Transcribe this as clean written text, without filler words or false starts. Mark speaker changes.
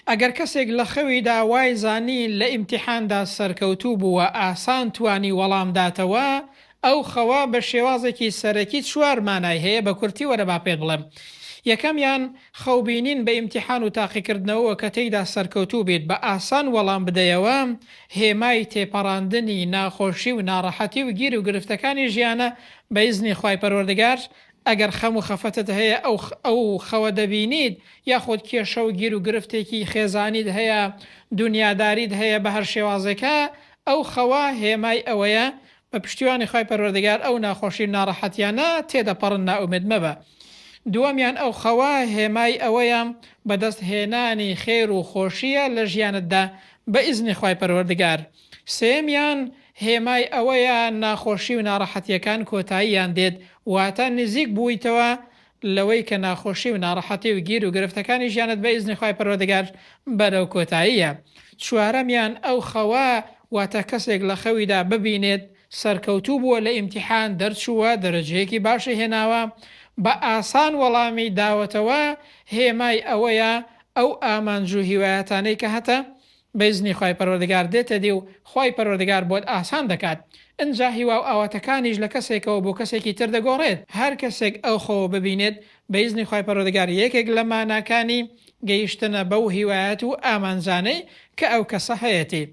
Speaker 1: ئەگەر کەسێک لە خەویدا وای زانی لە ئیمتیحاندا سەرکەوتوو بووە ئاسان توانی وەڵامداتەوە، ئەو خەوا بە شێوازێکی سەرەکی چوار مانای هەیە بە کورتی وەرە با پێت بڵێم. یەکەمیان خەوبینین بە ئیمتیحان و تاقیکردنەوە کە تێیدا سەرکەوتوو بێت بە ئاسان وەڵام بدەیەوە، هێمای تێپەڕاندنی ناخۆشی و ناڕەحەتی و گیر و گرفتەکانی ژیانە بە ئیزنی خوای پەروەردگار. ئەگەر خەم و خەفەتت هەیە ئەو خەوە دەبینیت، یاخۆت کێشە و گیر و گرفتێکی خێزانیت هەیە، دنیاداریت هەیە بە هەر شێوازێکە، ئەو خەوە هێمای ئەوەیە بە پشتیوانی خوای پەروەردگار ئەو ناخۆشی ناڕەحەتیانە تێدەپەڕن، نائومێد مەبە. دووەمیان ئەو خەوە هێمای ئەوەیە بەدەست هێنانی خێر و خۆشیە لە ژیانتدا بە ئیزنی خوای پەروەردگار. سێمیان هێمای ئەوەیە ناخۆشی و ناڕەحەتیەکان کۆتاییان دێت، واتە نزیک بوویتەوە لەوەی کە ناخۆشی و ناڕەحەتی و گیر و گرفتەکانی ژیانت بە ئیزنی خوای پەروەردگار بەرەو کۆتاییە. چوارەمیان ئەو خەوە واتە کەسێک لە خەویدا ببینێت سەرکەوتوو بووە لە ئیمتیحان، دەرچووە دەرەجەیەکی باشی هێناوە، بە ئاسان وەڵامی داوەتەوە، هێمای ئەوەیە ئەو ئامانج و هیوایەتانەی کە هەتە بە ئیزنی خوای پەروەردگار دێتە دی و خوای پەروەردگار بۆت ئاسان دەکات. ئەنجا هیوا و ئاواتەکانیش لە کەسێکەوە بۆ کەسێکی تر دەگۆڕێت. هەر کەسێک ئەو خۆوە ببینێت بە ئیزنی خوای پەروەردگار یەکێک لە ماناکانی گەیشتنە بەو هیوایەت و ئامانجانەی کە ئەو کەسە هەیەتی.